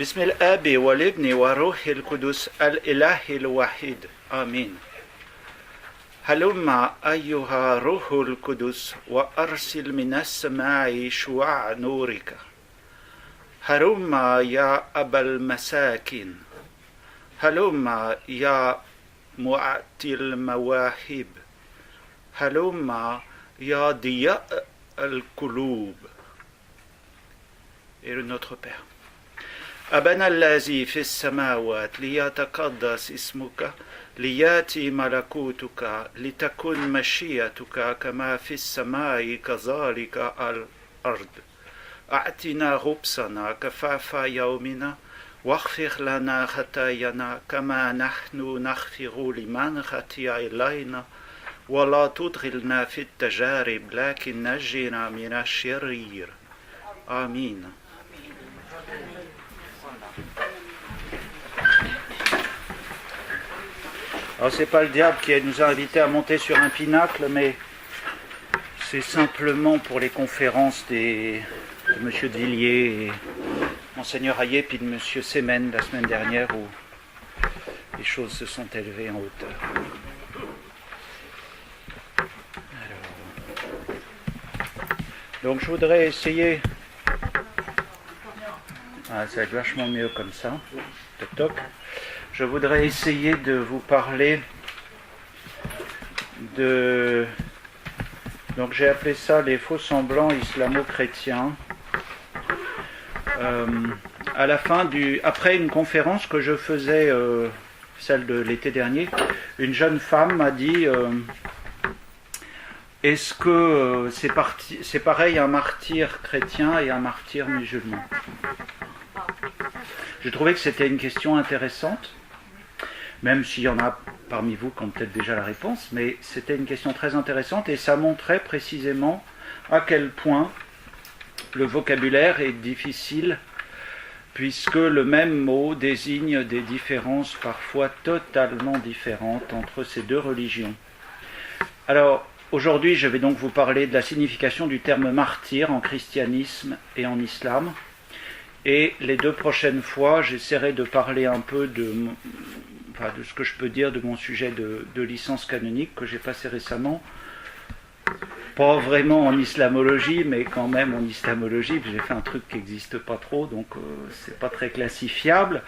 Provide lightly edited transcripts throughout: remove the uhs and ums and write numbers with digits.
بسم الآب والابن والروح القدس الإله الوحيد آمين. هلم أيها روح القدس وأرسل من السماء شعاع نورك. هلم يا أبا المساكين، هلم يا معطي المواهب، هلم يا ضياء القلوب. Et notre Père. أبانا الذي في السماوات ليتقدس اسمك ليأتي ملكوتك لتكن مشيئتك كما في السماء كذلك على الأرض. أعطنا خبزنا كفاف يومنا واغفر لنا خطايانا كما نحن نغفر لمن خطئ إلينا ولا تدخلنا في التجارب لكن نجنا من الشرير. آمين. Alors c'est pas le diable qui nous a invités à monter sur un pinacle, mais c'est simplement pour les conférences de M. de Villiers et Monseigneur Hayet puis de M. Semen la semaine dernière où les choses se sont élevées en hauteur. Donc je voudrais essayer... Ah, ça va être vachement mieux comme ça. Toc toc. Je voudrais essayer de vous parler de... Donc j'ai appelé ça les faux semblants islamo-chrétiens. À la fin après une conférence que je faisais, celle de l'été dernier, une jeune femme m'a dit est-ce que c'est pareil un martyr chrétien et un martyr musulman? J'ai trouvé que c'était une question intéressante, même s'il y en a parmi vous qui ont peut-être déjà la réponse, mais c'était une question très intéressante et ça montrait précisément à quel point le vocabulaire est difficile, puisque le même mot désigne des différences parfois totalement différentes entre ces deux religions. Alors, aujourd'hui, je vais donc vous parler de la signification du terme martyr en christianisme et en islam. Et les deux prochaines fois, j'essaierai de parler un peu de ce que je peux dire de mon sujet de licence canonique que j'ai passé récemment. Pas vraiment en islamologie, mais quand même en islamologie. J'ai fait un truc qui n'existe pas trop, donc c'est pas très classifiable.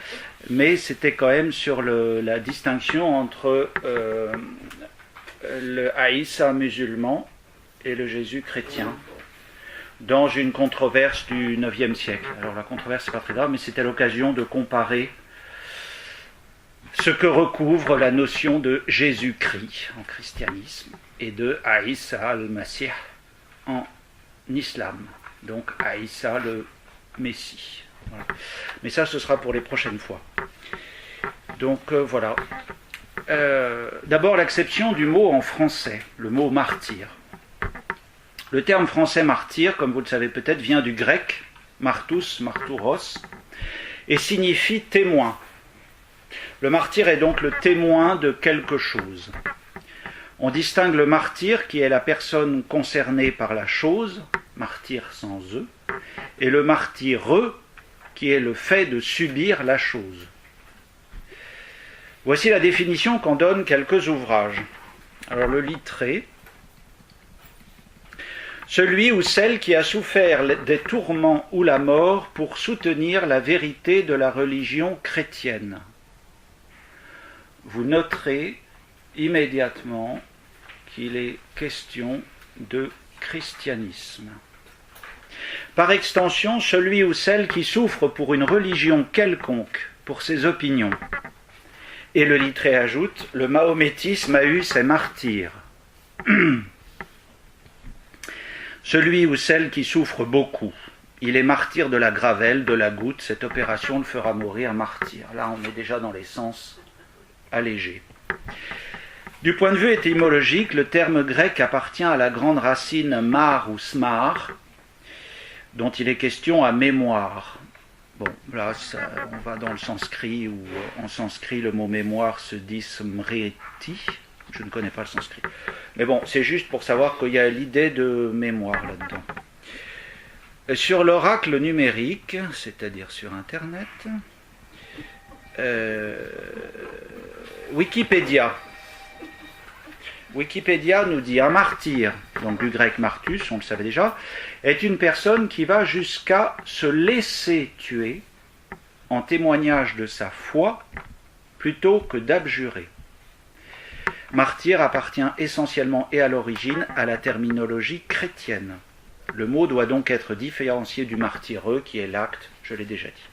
Mais c'était quand même sur la distinction entre le Aïssa musulman et le Jésus chrétien, dans une controverse du IXe siècle. Alors la controverse, c'est pas très grave, mais c'était l'occasion de comparer ce que recouvre la notion de Jésus-Christ en christianisme et de Aïssa al-Masih en islam. Donc Aïssa le Messie. Voilà. Mais ça, ce sera pour les prochaines fois. Donc voilà. D'abord, l'acception du mot en français, le mot martyr. Le terme français martyr, comme vous le savez peut-être, vient du grec martus, marturos, et signifie témoin. Le martyr est donc le témoin de quelque chose. On distingue le martyr, qui est la personne concernée par la chose, martyr sans E, et le martyreux, qui est le fait de subir la chose. Voici la définition qu'en donnent quelques ouvrages. Alors le littré: celui ou celle qui a souffert des tourments ou la mort pour soutenir la vérité de la religion chrétienne. Vous noterez immédiatement qu'il est question de christianisme. Par extension, celui ou celle qui souffre pour une religion quelconque, pour ses opinions. Et le littré ajoute: le mahométisme a eu ses martyrs. Celui ou celle qui souffre beaucoup, il est martyr de la gravelle, de la goutte, cette opération le fera mourir martyr. Là, on est déjà dans les sens allégés. Du point de vue étymologique, le terme grec appartient à la grande racine mar ou smar, dont il est question à mémoire. Bon, là, on va dans le sanskrit, où en sanskrit, le mot mémoire se dit smriti. Je ne connais pas le sanskrit. Mais bon, c'est juste pour savoir qu'il y a l'idée de mémoire là-dedans. Sur l'oracle numérique, c'est-à-dire sur Internet, Wikipédia nous dit un martyr, donc du grec martus, on le savait déjà, est une personne qui va jusqu'à se laisser tuer en témoignage de sa foi plutôt que d'abjurer. Martyr appartient essentiellement et à l'origine à la terminologie chrétienne. Le mot doit donc être différencié du martyreux qui est l'acte, je l'ai déjà dit.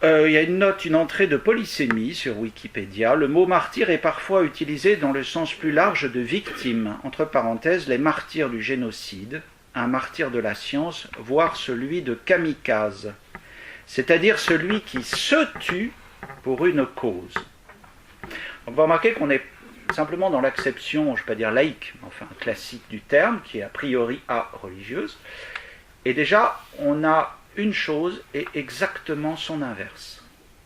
Il y a une entrée de polysémie sur Wikipédia. Le mot martyr est parfois utilisé dans le sens plus large de victime, entre parenthèses, les martyrs du génocide, un martyr de la science, voire celui de kamikaze, c'est-à-dire celui qui se tue pour une cause. On va remarquer qu'on est simplement dans l'acception, je ne vais pas dire laïque, mais enfin classique du terme, qui est a priori religieuse. Et déjà, on a une chose et exactement son inverse.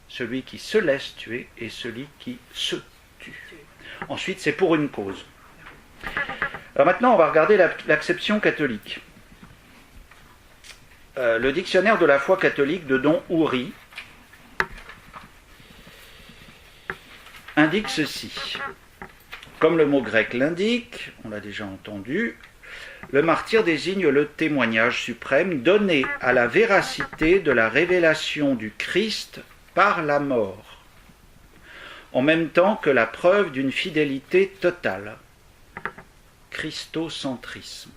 Celui qui se laisse tuer et celui qui se tue. Ensuite, c'est pour une cause. Alors maintenant, on va regarder l'acception catholique. Le dictionnaire de la foi catholique de Don Houry indique ceci. Comme le mot grec l'indique, on l'a déjà entendu, le martyr désigne le témoignage suprême donné à la véracité de la révélation du Christ par la mort, en même temps que la preuve d'une fidélité totale. Christocentrisme.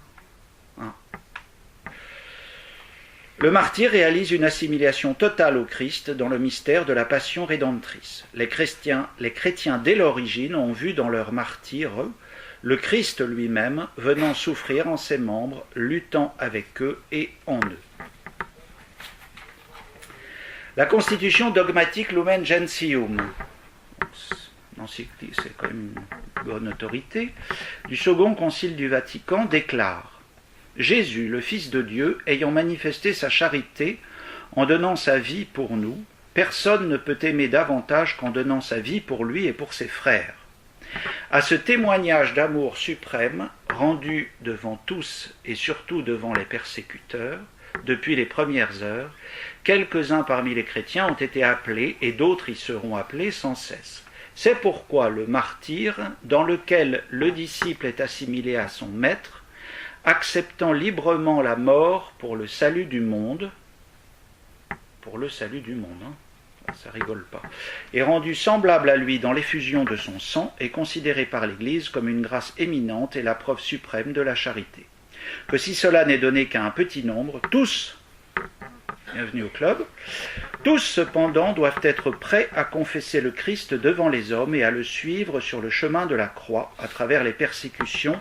Le martyr réalise une assimilation totale au Christ dans le mystère de la passion rédemptrice. Les chrétiens dès l'origine ont vu dans leur martyr le Christ lui-même venant souffrir en ses membres, luttant avec eux et en eux. La constitution dogmatique Lumen Gentium, c'est quand même une bonne autorité, du Second Concile du Vatican déclare: Jésus, le Fils de Dieu, ayant manifesté sa charité en donnant sa vie pour nous, personne ne peut aimer davantage qu'en donnant sa vie pour lui et pour ses frères. À ce témoignage d'amour suprême, rendu devant tous et surtout devant les persécuteurs, depuis les premières heures, quelques-uns parmi les chrétiens ont été appelés et d'autres y seront appelés sans cesse. C'est pourquoi le martyr, dans lequel le disciple est assimilé à son maître, acceptant librement la mort pour le salut du monde, ça rigole pas, est rendu semblable à lui dans l'effusion de son sang, est considéré par l'Église comme une grâce éminente et la preuve suprême de la charité. Que si cela n'est donné qu'à un petit nombre, tous, bienvenue au club, tous cependant doivent être prêts à confesser le Christ devant les hommes et à le suivre sur le chemin de la croix à travers les persécutions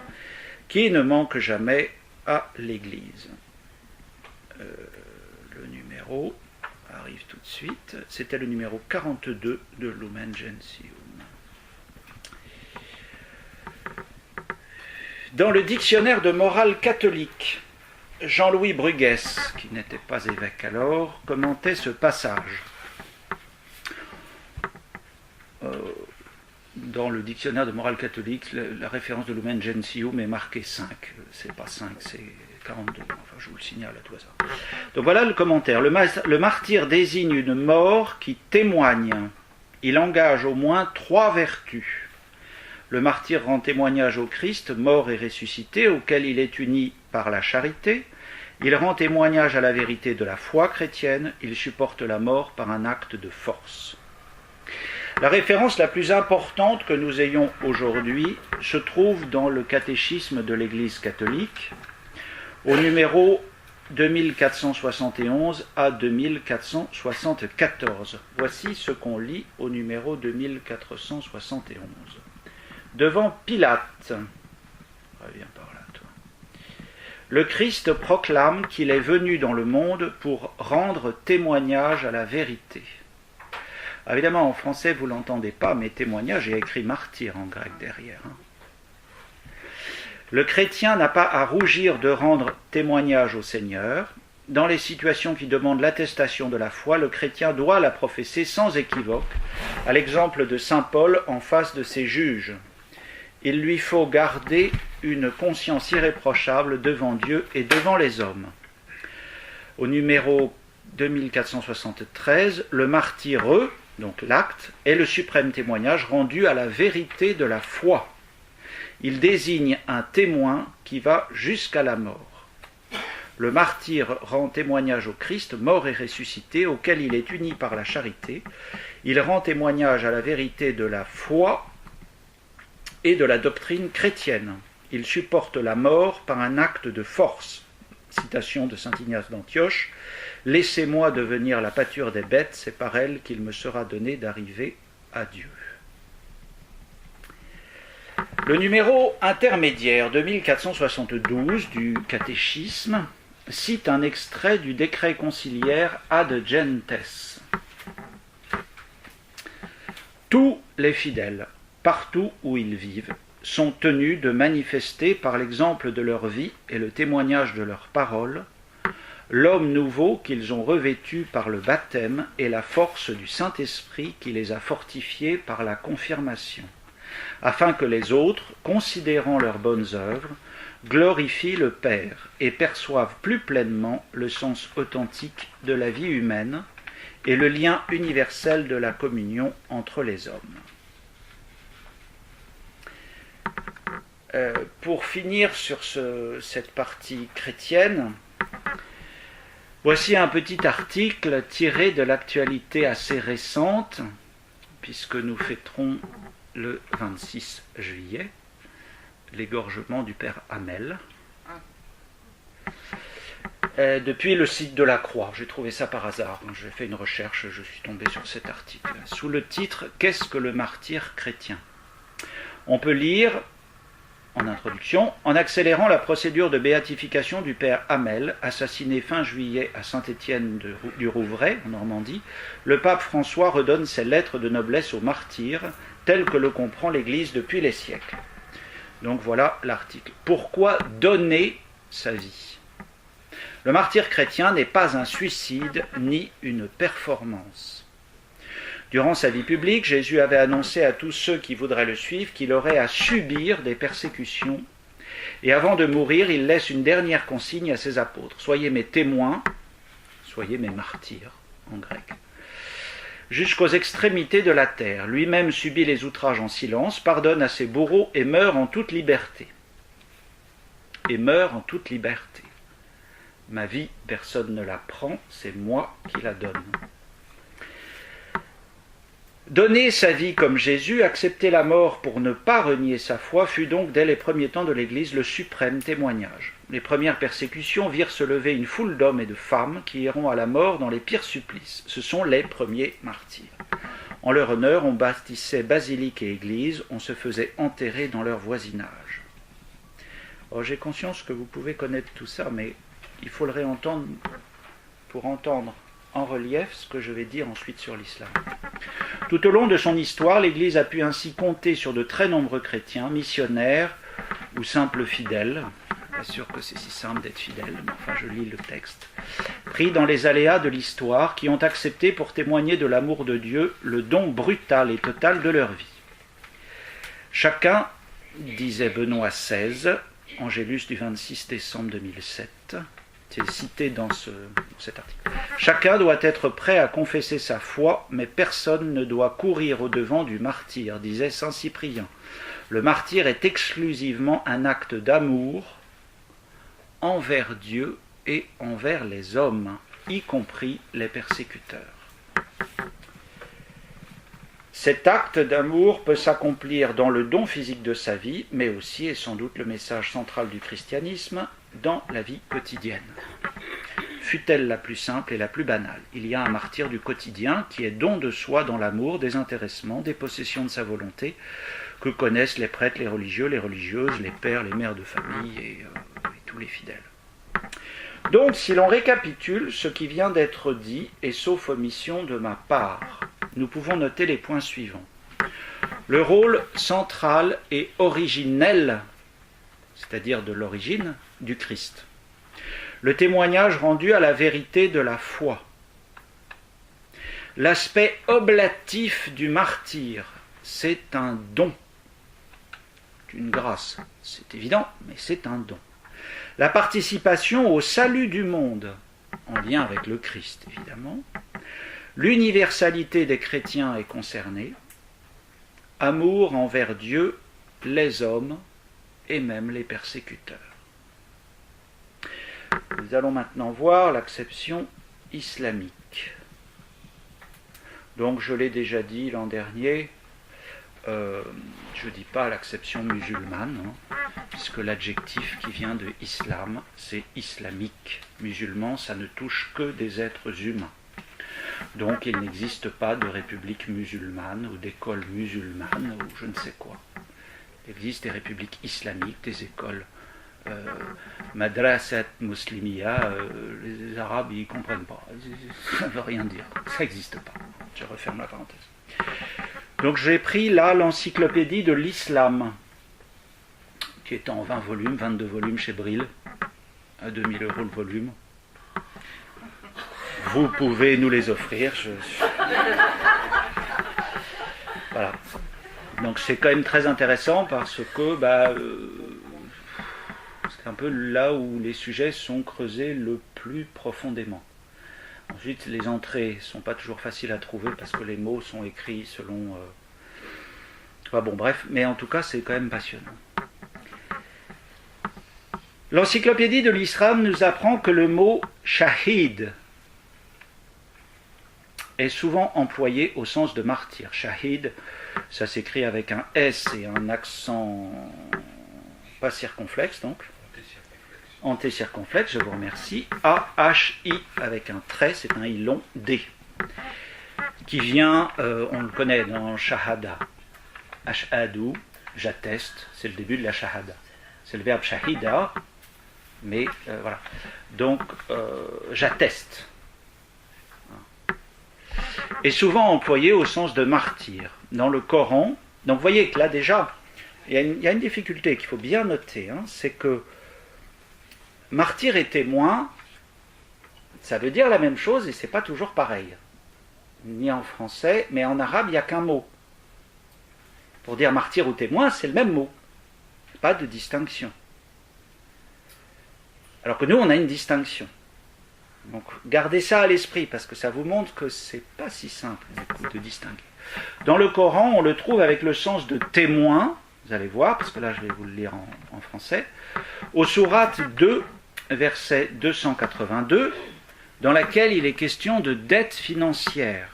qui ne manque jamais à l'Église. Le numéro arrive tout de suite. C'était le numéro 42 de Lumen Gentium. Dans le dictionnaire de morale catholique, Jean-Louis Bruguès, qui n'était pas évêque alors, commentait ce passage. Dans le dictionnaire de morale catholique, la référence de Lumen Gentium est marquée 5. C'est pas 5, c'est 42. Enfin, je vous le signale à tout hasard. Donc voilà le commentaire. Le martyr désigne une mort qui témoigne. Il engage au moins 3 vertus. Le martyr rend témoignage au Christ, mort et ressuscité, auquel il est uni par la charité. Il rend témoignage à la vérité de la foi chrétienne. Il supporte la mort par un acte de force. La référence la plus importante que nous ayons aujourd'hui se trouve dans le catéchisme de l'Église catholique, au numéro 2471 à 2474. Voici ce qu'on lit au numéro 2471. Devant Pilate, reviens par là, toi. Le Christ proclame qu'il est venu dans le monde pour rendre témoignage à la vérité. Évidemment, en français, vous ne l'entendez pas, mais témoignage, il y a écrit martyr en grec derrière. Le chrétien n'a pas à rougir de rendre témoignage au Seigneur. Dans les situations qui demandent l'attestation de la foi, le chrétien doit la professer sans équivoque, à l'exemple de saint Paul en face de ses juges. Il lui faut garder une conscience irréprochable devant Dieu et devant les hommes. Au numéro 2473, le martyre, donc l'acte, est le suprême témoignage rendu à la vérité de la foi. Il désigne un témoin qui va jusqu'à la mort. Le martyr rend témoignage au Christ, mort et ressuscité, auquel il est uni par la charité. Il rend témoignage à la vérité de la foi et de la doctrine chrétienne. Il supporte la mort par un acte de force. Citation de saint Ignace d'Antioche. « Laissez-moi devenir la pâture des bêtes, c'est par elle qu'il me sera donné d'arriver à Dieu. » Le numéro intermédiaire 2472 du catéchisme cite un extrait du décret conciliaire Ad Gentes. Tous les fidèles, partout où ils vivent, sont tenus de manifester par l'exemple de leur vie et le témoignage de leurs paroles l'homme nouveau qu'ils ont revêtu par le baptême et la force du Saint-Esprit qui les a fortifiés par la confirmation, afin que les autres, considérant leurs bonnes œuvres, glorifient le Père et perçoivent plus pleinement le sens authentique de la vie humaine et le lien universel de la communion entre les hommes. Pour finir sur cette partie chrétienne, voici un petit article tiré de l'actualité assez récente, puisque nous fêterons le 26 juillet l'égorgement du père Hamel. Depuis le site de la Croix, j'ai trouvé ça par hasard, j'ai fait une recherche, je suis tombé sur cet article, sous le titre « Qu'est-ce que le martyr chrétien ?» On peut lire, en introduction, en accélérant la procédure de béatification du père Hamel, assassiné fin juillet à Saint-Étienne du Rouvray, en Normandie, le pape François redonne ses lettres de noblesse aux martyrs, telles que le comprend l'Église depuis les siècles. Donc voilà l'article. Pourquoi donner sa vie ? Le martyr chrétien n'est pas un suicide ni une performance. Durant sa vie publique, Jésus avait annoncé à tous ceux qui voudraient le suivre qu'il aurait à subir des persécutions. Et avant de mourir, il laisse une dernière consigne à ses apôtres. Soyez mes témoins, soyez mes martyrs, en grec. Jusqu'aux extrémités de la terre. Lui-même subit les outrages en silence, pardonne à ses bourreaux et meurt en toute liberté. Et meurt en toute liberté. Ma vie, personne ne la prend, c'est moi qui la donne. Donner sa vie comme Jésus, accepter la mort pour ne pas renier sa foi, fut donc dès les premiers temps de l'Église le suprême témoignage. Les premières persécutions virent se lever une foule d'hommes et de femmes qui iront à la mort dans les pires supplices. Ce sont les premiers martyrs. En leur honneur, on bâtissait basiliques et églises, on se faisait enterrer dans leur voisinage. Alors, j'ai conscience que vous pouvez connaître tout ça, mais il faut le réentendre pour entendre en relief ce que je vais dire ensuite sur l'islam. Tout au long de son histoire, l'Église a pu ainsi compter sur de très nombreux chrétiens, missionnaires ou simples fidèles. Pas sûr que c'est si simple d'être fidèle, mais enfin je lis le texte. Pris dans les aléas de l'histoire, qui ont accepté pour témoigner de l'amour de Dieu le don brutal et total de leur vie. Chacun, disait Benoît XVI, Angélus du 26 décembre 2007, c'est cité dans cet article. Chacun doit être prêt à confesser sa foi, mais personne ne doit courir au-devant du martyr, disait saint Cyprien. Le martyr est exclusivement un acte d'amour envers Dieu et envers les hommes, y compris les persécuteurs. Cet acte d'amour peut s'accomplir dans le don physique de sa vie, mais aussi, et sans doute le message central du christianisme, dans la vie quotidienne. Fût-elle la plus simple et la plus banale. Il y a un martyr du quotidien qui est don de soi dans l'amour, désintéressement, dépossession de sa volonté, que connaissent les prêtres, les religieux, les religieuses, les pères, les mères de famille et tous les fidèles. Donc, si l'on récapitule ce qui vient d'être dit, et sauf omission de ma part, nous pouvons noter les points suivants. Le rôle central et originel, c'est-à-dire de l'origine, du Christ. Le témoignage rendu à la vérité de la foi. L'aspect oblatif du martyr, c'est un don. une grâce, c'est évident, mais c'est un don. La participation au salut du monde, en lien avec le Christ, évidemment. L'universalité des chrétiens est concernée. Amour envers Dieu, les hommes et même les persécuteurs. Nous allons maintenant voir l'acception islamique. Donc je l'ai déjà dit l'an dernier, je ne dis pas l'acception musulmane, puisque l'adjectif qui vient de islam, c'est islamique. Musulman, ça ne touche que des êtres humains. Donc il n'existe pas de république musulmane ou d'école musulmane ou je ne sais quoi. Il existe des républiques islamiques, des écoles madrasat muslimiya, les Arabes ils ne comprennent pas, ça ne veut rien dire, ça n'existe pas. Je referme la parenthèse. Donc j'ai pris là l'encyclopédie de l'islam, qui est en 20 volumes, 22 volumes chez Brill, à 2000 € le volume. Vous pouvez nous les offrir. Voilà. Donc c'est quand même très intéressant parce que c'est un peu là où les sujets sont creusés le plus profondément. Ensuite, les entrées ne sont pas toujours faciles à trouver parce que les mots sont écrits selon... bref, mais en tout cas, c'est quand même passionnant. L'encyclopédie de l'islam nous apprend que le mot « shahid » est souvent employé au sens de martyr. Shahid, ça s'écrit avec un S et un accent pas circonflexe, donc. Antécirconflexe, je vous remercie. A-H-I avec un trait, c'est un I long, D. Qui vient, on le connaît dans Shahada. Ashhadu, j'atteste, c'est le début de la Shahada. C'est le verbe shahida, mais voilà. Donc, j'atteste. Est souvent employé au sens de martyr. Dans le Coran, donc vous voyez que là déjà, il y a une difficulté qu'il faut bien noter, c'est que martyr et témoin, ça veut dire la même chose et c'est pas toujours pareil. Ni en français, mais en arabe, il n'y a qu'un mot. Pour dire martyr ou témoin, c'est le même mot. Pas de distinction. Alors que nous, on a une distinction. Donc gardez ça à l'esprit, parce que ça vous montre que c'est pas si simple de distinguer. Dans le Coran, on le trouve avec le sens de témoin, vous allez voir, parce que là je vais vous le lire en français, au sourate 2, verset 282, dans laquelle il est question de dette financière.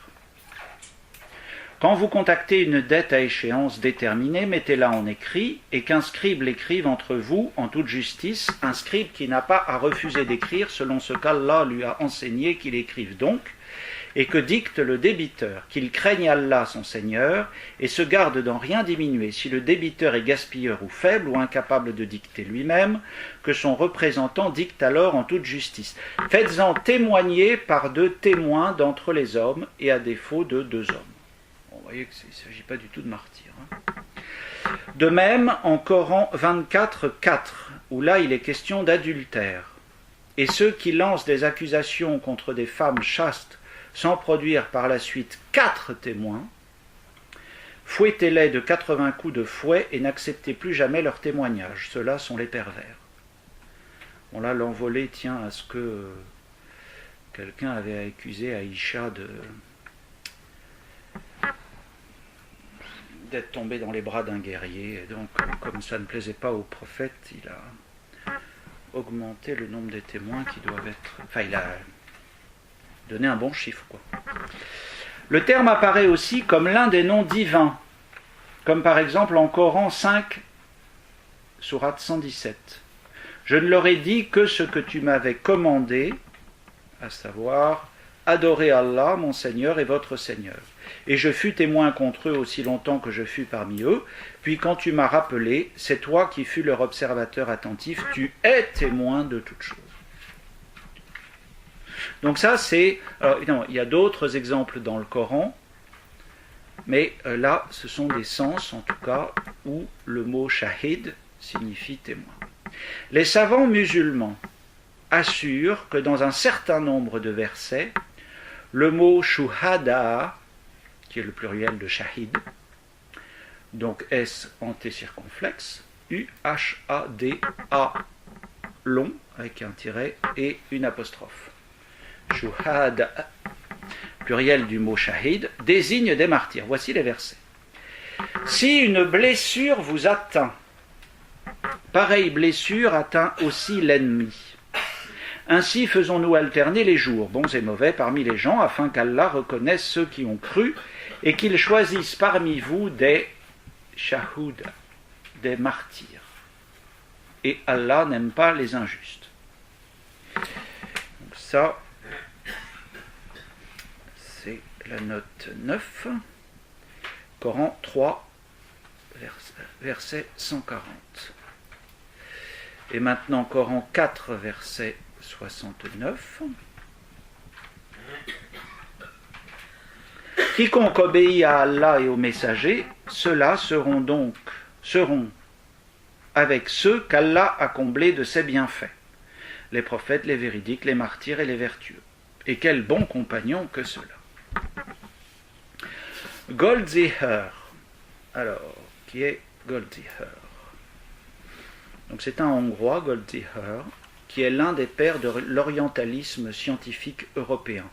Quand vous contactez une dette à échéance déterminée, mettez-la en écrit, et qu'un scribe l'écrive entre vous en toute justice, un scribe qui n'a pas à refuser d'écrire selon ce qu'Allah lui a enseigné qu'il écrive donc, et que dicte le débiteur, qu'il craigne Allah son Seigneur, et se garde d'en rien diminuer si le débiteur est gaspilleur ou faible ou incapable de dicter lui-même, que son représentant dicte alors en toute justice. Faites-en témoigner par 2 témoins d'entre les hommes, et à défaut de 2 hommes. Vous voyez qu'il ne s'agit pas du tout de martyr. De même, en Coran 24, 4, où là il est question d'adultère, et ceux qui lancent des accusations contre des femmes chastes sans produire par la suite 4 témoins, fouettez-les de 80 coups de fouet et n'acceptez plus jamais leur témoignage. Ceux-là sont les pervers. Bon là, l'envolée tient à ce que quelqu'un avait accusé Aïcha d'être tombé dans les bras d'un guerrier. Et donc, comme ça ne plaisait pas au prophète, il a augmenté le nombre des témoins qui doivent être... Enfin, il a donné un bon chiffre, quoi. Le terme apparaît aussi comme l'un des noms divins, comme par exemple en Coran 5, sourate 117. Je ne leur ai dit que ce que tu m'avais commandé, à savoir adorer Allah, mon Seigneur et votre Seigneur. Et je fus témoin contre eux aussi longtemps que je fus parmi eux. Puis quand tu m'as rappelé, c'est toi qui fus leur observateur attentif, tu es témoin de toutes choses. Donc ça c'est... Alors évidemment, il y a d'autres exemples dans le Coran, mais là ce sont des sens en tout cas où le mot shahid signifie témoin. Les savants musulmans assurent que dans un certain nombre de versets, le mot shuhada, qui est le pluriel de shahid, donc S antécirconflexe, Shuhada, long, avec un tiret et une apostrophe. Shuhada, pluriel du mot shahid, désigne des martyrs. Voici les versets. Si une blessure vous atteint, pareille blessure atteint aussi l'ennemi. Ainsi faisons-nous alterner les jours, bons et mauvais, parmi les gens, afin qu'Allah reconnaisse ceux qui ont cru et qu'il choisisse parmi vous des shahoud, des martyrs. Et Allah n'aime pas les injustes. Donc ça, c'est la note 9, Coran 3, verset 140. Et maintenant, Coran 4, verset 69. Quiconque obéit à Allah et aux messagers, ceux-là seront avec ceux qu'Allah a comblés de ses bienfaits, les prophètes, les véridiques, les martyrs et les vertueux. Et quels bons compagnons que ceux-là. Goldziher. Alors, qui est Goldziher? Donc c'est un Hongrois, Goldziher, qui est l'un des pères de l'orientalisme scientifique européen.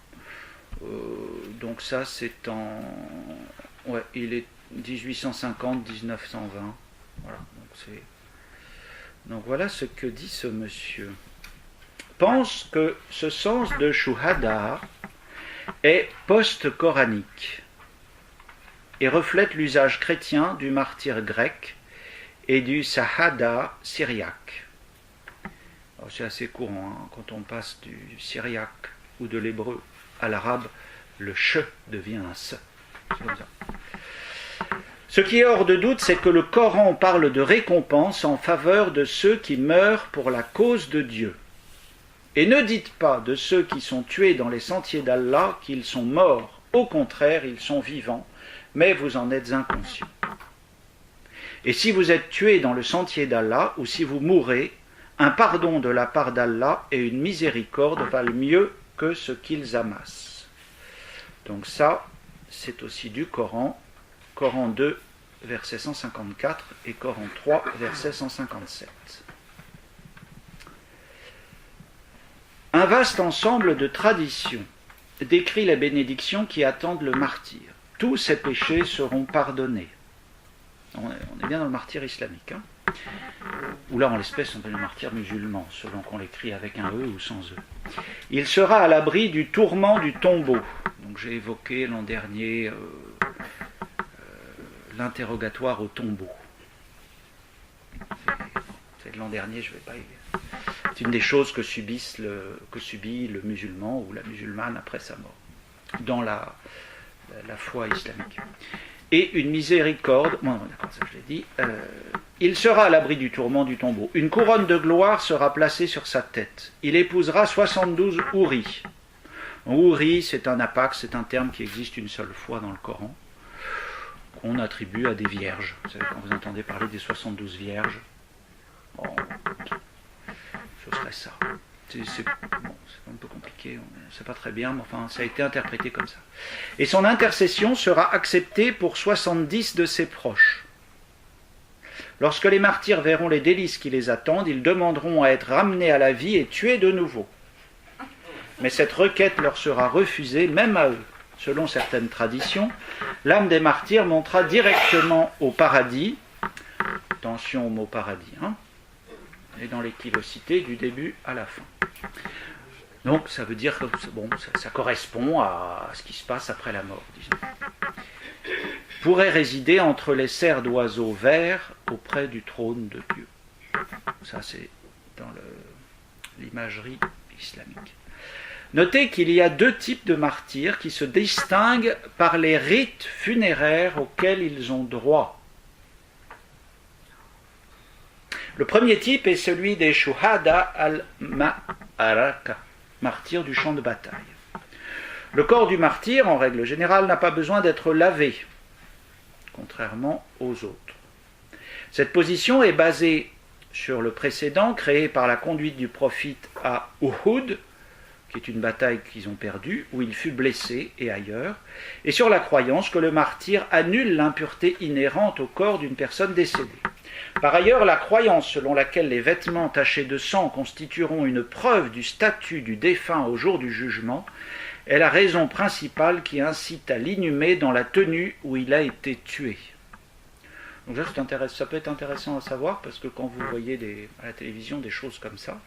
Donc ça c'est en... Ouais, il est 1850-1920. Voilà, donc voilà ce que dit ce monsieur. Pense que ce sens de Shuhada est post-coranique et reflète l'usage chrétien du martyr grec et du Shahada syriaque. C'est assez courant, hein, quand on passe du syriaque ou de l'hébreu à l'arabe, le ch devient un s. C'est comme ça. Ce qui est hors de doute, c'est que le Coran parle de récompense en faveur de ceux qui meurent pour la cause de Dieu. Et ne dites pas de ceux qui sont tués dans les sentiers d'Allah qu'ils sont morts. Au contraire, ils sont vivants, mais vous en êtes inconscients. Et si vous êtes tués dans le sentier d'Allah, ou si vous mourrez, un pardon de la part d'Allah et une miséricorde valent mieux que ce qu'ils amassent. Donc ça, c'est aussi du Coran, Coran 2, verset 154, et Coran 3, verset 157. Un vaste ensemble de traditions décrit les bénédictions qui attendent le martyr. Tous ses péchés seront pardonnés. On est bien dans le martyr islamique, hein, ou là en l'espèce on appelle le martyr musulman, selon qu'on l'écrit avec un E ou sans E. Il sera à l'abri du tourment du tombeau. Donc j'ai évoqué l'an dernier l'interrogatoire au tombeau. C'est de l'an dernier, je ne vais pas y... C'est une des choses que subit le musulman ou la musulmane après sa mort, dans la foi islamique. Et une miséricorde, bon, d'accord, ça je l'ai dit, il sera à l'abri du tourment du tombeau. Une couronne de gloire sera placée sur sa tête. Il épousera 72 houris. Houri, c'est un apax, c'est un terme qui existe une seule fois dans le Coran, qu'on attribue à des vierges. Vous savez, quand vous entendez parler des 72 vierges, bon, ce serait ça. C'est un peu compliqué, on ne sait pas très bien, mais enfin, ça a été interprété comme ça. Et son intercession sera acceptée pour 70 de ses proches. Lorsque les martyrs verront les délices qui les attendent, ils demanderont à être ramenés à la vie et tués de nouveau. Mais cette requête leur sera refusée, même à eux. Selon certaines traditions, l'âme des martyrs montera directement au paradis. Attention au mot paradis, hein, et dans l'équilocité du début à la fin. Donc ça veut dire que bon, ça correspond à ce qui se passe après la mort, disons. Pourrait résider entre les serres d'oiseaux verts auprès du trône de Dieu. Ça c'est dans l'imagerie islamique. Notez qu'il y a deux types de martyrs qui se distinguent par les rites funéraires auxquels ils ont droit. Le premier type est celui des Shuhada al-Ma'araka, martyrs du champ de bataille. Le corps du martyr, en règle générale, n'a pas besoin d'être lavé, contrairement aux autres. Cette position est basée sur le précédent, créé par la conduite du prophète à Uhud, qui est une bataille qu'ils ont perdue, où il fut blessé, et ailleurs, et sur la croyance que le martyr annule l'impureté inhérente au corps d'une personne décédée. Par ailleurs, la croyance selon laquelle les vêtements tachés de sang constitueront une preuve du statut du défunt au jour du jugement est la raison principale qui incite à l'inhumer dans la tenue où il a été tué. Donc ça peut être intéressant à savoir parce que quand vous voyez à la télévision des choses comme ça,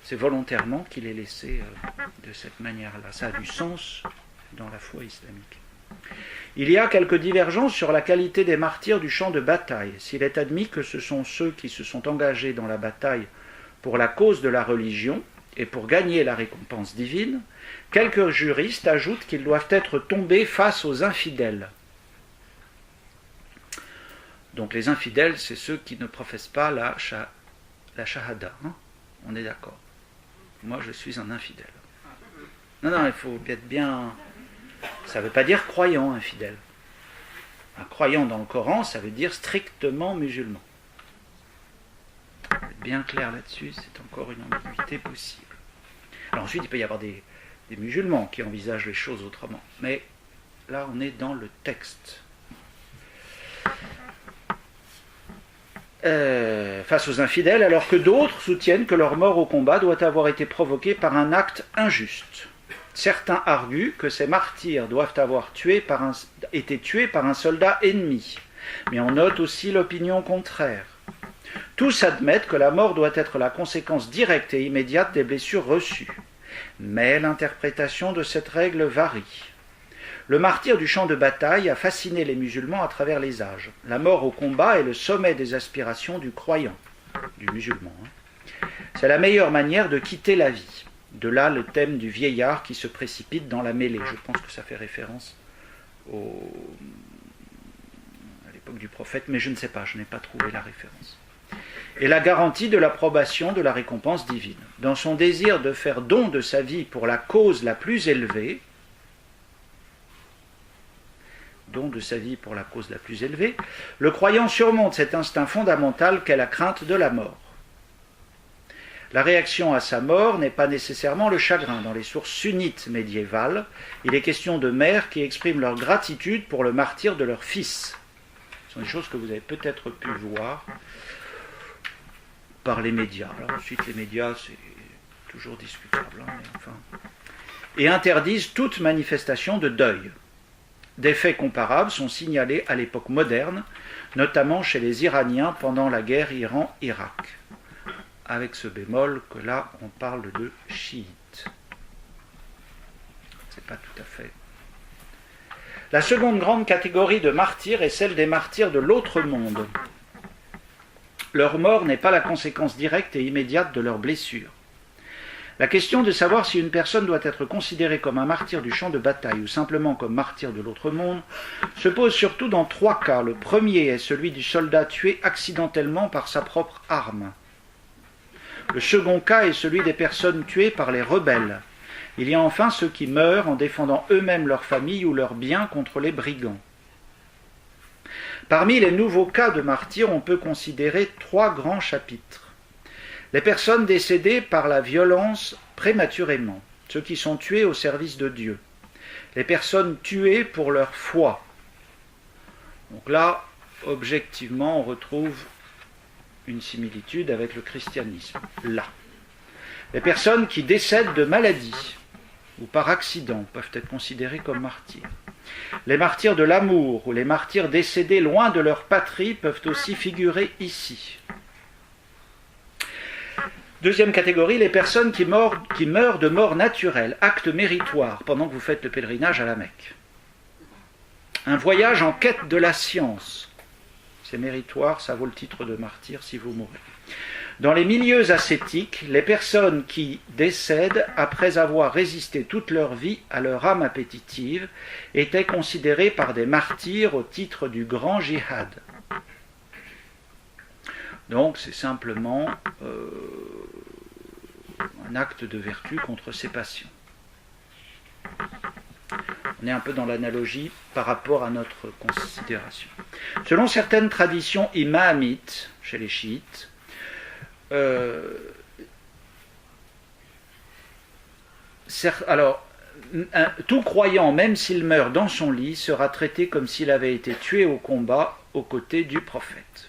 c'est volontairement qu'il est laissé de cette manière-là. Ça a du sens dans la foi islamique. Il y a quelques divergences sur la qualité des martyrs du champ de bataille. S'il est admis que ce sont ceux qui se sont engagés dans la bataille pour la cause de la religion et pour gagner la récompense divine, quelques juristes ajoutent qu'ils doivent être tombés face aux infidèles. Donc les infidèles, c'est ceux qui ne professent pas la shahada. Hein, on est d'accord. Moi, je suis un infidèle. Non, il faut être bien... Ça ne veut pas dire croyant, infidèle. Un croyant dans le Coran, ça veut dire strictement musulman. Être bien clair là-dessus, c'est encore une ambiguïté possible. Alors ensuite, il peut y avoir des musulmans qui envisagent les choses autrement. Mais là, on est dans le texte. Face aux infidèles, alors que d'autres soutiennent que leur mort au combat doit avoir été provoquée par un acte injuste. Certains arguent que ces martyrs doivent avoir été tués par un soldat ennemi, mais on note aussi l'opinion contraire. Tous admettent que la mort doit être la conséquence directe et immédiate des blessures reçues, mais l'interprétation de cette règle varie. Le martyr du champ de bataille a fasciné les musulmans à travers les âges. La mort au combat est le sommet des aspirations du croyant, du musulman. C'est la meilleure manière de quitter la vie. De là le thème du vieillard qui se précipite dans la mêlée. Je pense que ça fait référence à l'époque du prophète, mais je ne sais pas, je n'ai pas trouvé la référence. Et la garantie de l'approbation de la récompense divine. Dans son désir de faire don de sa vie pour la cause la plus élevée, le croyant surmonte cet instinct fondamental qu'est la crainte de la mort. La réaction à sa mort n'est pas nécessairement le chagrin. Dans les sources sunnites médiévales, il est question de mères qui expriment leur gratitude pour le martyre de leur fils. Ce sont des choses que vous avez peut-être pu voir par les médias. Alors ensuite, les médias, c'est toujours discutable. Mais enfin. Et interdisent toute manifestation de deuil. Des faits comparables sont signalés à l'époque moderne, notamment chez les Iraniens pendant la guerre Iran-Irak. Avec ce bémol que là, on parle de chiites. C'est pas tout à fait. La seconde grande catégorie de martyrs est celle des martyrs de l'autre monde. Leur mort n'est pas la conséquence directe et immédiate de leurs blessures. La question de savoir si une personne doit être considérée comme un martyr du champ de bataille ou simplement comme martyr de l'autre monde se pose surtout dans trois cas. Le premier est celui du soldat tué accidentellement par sa propre arme. Le second cas est celui des personnes tuées par les rebelles. Il y a enfin ceux qui meurent en défendant eux-mêmes leur famille ou leurs biens contre les brigands. Parmi les nouveaux cas de martyrs, on peut considérer trois grands chapitres. Les personnes décédées par la violence prématurément, ceux qui sont tués au service de Dieu. Les personnes tuées pour leur foi. Donc là, objectivement, on retrouve une similitude avec le christianisme. Là. Les personnes qui décèdent de maladie ou par accident peuvent être considérées comme martyrs. Les martyrs de l'amour ou les martyrs décédés loin de leur patrie peuvent aussi figurer ici. Deuxième catégorie, les personnes qui meurent de mort naturelle, acte méritoire, pendant que vous faites le pèlerinage à la Mecque. Un voyage en quête de la science. C'est méritoire, ça vaut le titre de martyr si vous mourrez. Dans les milieux ascétiques, les personnes qui décèdent après avoir résisté toute leur vie à leur âme appétitive étaient considérées par des martyrs au titre du grand djihad. Donc c'est simplement un acte de vertu contre ces passions. On est un peu dans l'analogie par rapport à notre considération. Selon certaines traditions imamites, chez les chiites, tout croyant, même s'il meurt dans son lit, sera traité comme s'il avait été tué au combat aux côtés du prophète.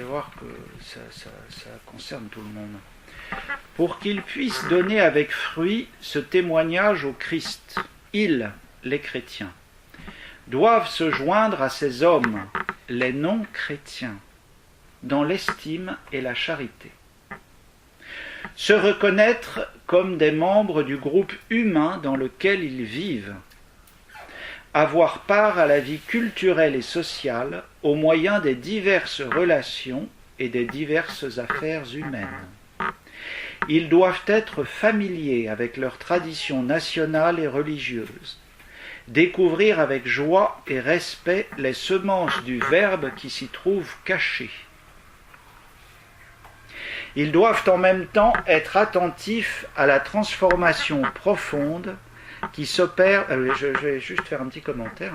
allez voir que ça concerne tout le monde. Pour qu'ils puissent donner avec fruit ce témoignage au Christ, ils, les chrétiens, doivent se joindre à ces hommes, les non-chrétiens, dans l'estime et la charité. Se reconnaître comme des membres du groupe humain dans lequel ils vivent. Avoir part à la vie culturelle et sociale au moyen des diverses relations et des diverses affaires humaines. Ils doivent être familiers avec leurs traditions nationales et religieuses, découvrir avec joie et respect les semences du Verbe qui s'y trouvent cachées. Ils doivent en même temps être attentifs à la transformation profonde qui s'opère. Je vais juste faire un petit commentaire.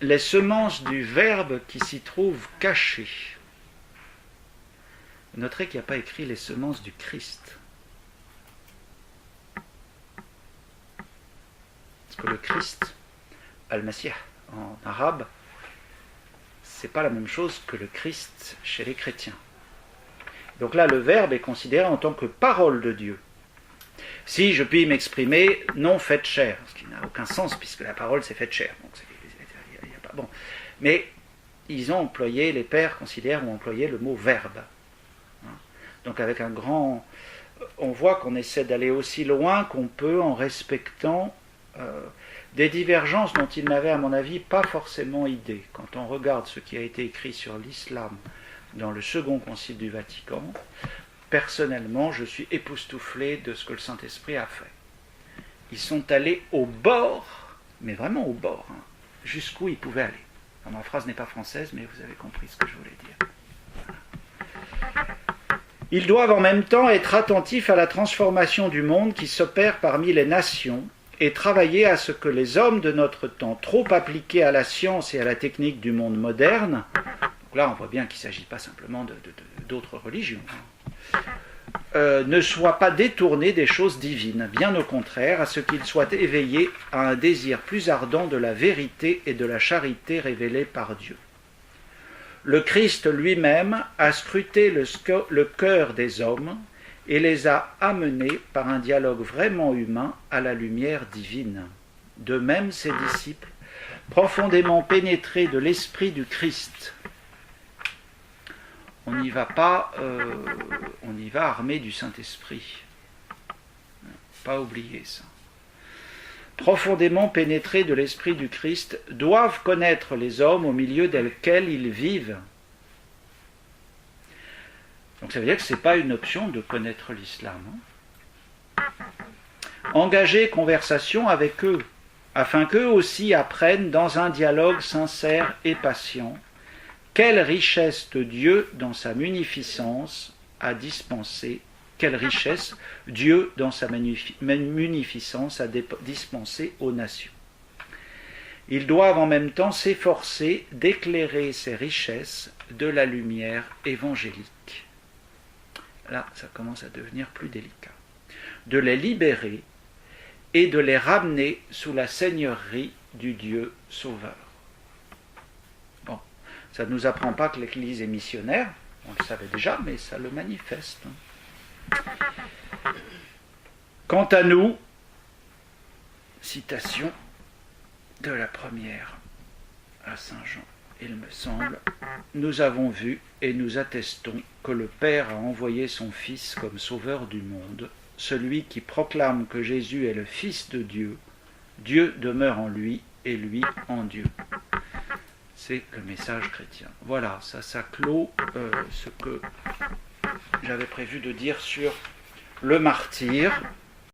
Les semences du Verbe qui s'y trouvent cachées. Vous noterez qu'il n'y a pas écrit les semences du Christ. Parce que le Christ, Al-Masih en arabe, c'est pas la même chose que le Christ chez les chrétiens. Donc là, le Verbe est considéré en tant que parole de Dieu. Si je puis m'exprimer non faite chair, ce qui n'a aucun sens puisque la parole c'est faite chair. Donc y a pas, bon. Mais ils ont employé, les pères considèrent ont employé le mot verbe. Donc avec un grand... On voit qu'on essaie d'aller aussi loin qu'on peut en respectant des divergences dont ils n'avaient à mon avis pas forcément idée. Quand on regarde ce qui a été écrit sur l'islam dans le second concile du Vatican, personnellement, je suis époustouflé de ce que le Saint-Esprit a fait. Ils sont allés au bord, mais vraiment au bord, jusqu'où ils pouvaient aller. Alors, ma phrase n'est pas française, mais vous avez compris ce que je voulais dire. Voilà. Ils doivent en même temps être attentifs à la transformation du monde qui s'opère parmi les nations et travailler à ce que les hommes de notre temps, trop appliqués à la science et à la technique du monde moderne, donc là on voit bien qu'il ne s'agit pas simplement d'autres religions, ne soient pas détournés des choses divines, bien au contraire, à ce qu'ils soient éveillés à un désir plus ardent de la vérité et de la charité révélée par Dieu. Le Christ lui-même a scruté le cœur des hommes et les a amenés par un dialogue vraiment humain à la lumière divine. De même, ses disciples, profondément pénétrés de l'esprit du Christ, on n'y va pas, on y va armé du Saint-Esprit. Pas oublier ça. Profondément pénétrés de l'esprit du Christ, doivent connaître les hommes au milieu desquels ils vivent. Donc ça veut dire que ce n'est pas une option de connaître l'islam. Engager conversation avec eux, afin qu'eux aussi apprennent dans un dialogue sincère et patient quelle richesse de Dieu dans sa munificence a dispensé, quelle richesse Dieu dans sa munificence a dispensé aux nations. Ils doivent en même temps s'efforcer d'éclairer ces richesses de la lumière évangélique. Là, ça commence à devenir plus délicat. De les libérer et de les ramener sous la seigneurie du Dieu sauveur. Bon, ça ne nous apprend pas que l'Église est missionnaire, on le savait déjà, mais ça le manifeste. Quant à nous, citation de la première à Saint Jean, il me semble, nous avons vu et nous attestons que le Père a envoyé son Fils comme sauveur du monde, celui qui proclame que Jésus est le Fils de Dieu, Dieu demeure en lui et lui en Dieu. C'est le message chrétien. Voilà, ça clôt ce que j'avais prévu de dire sur le martyr.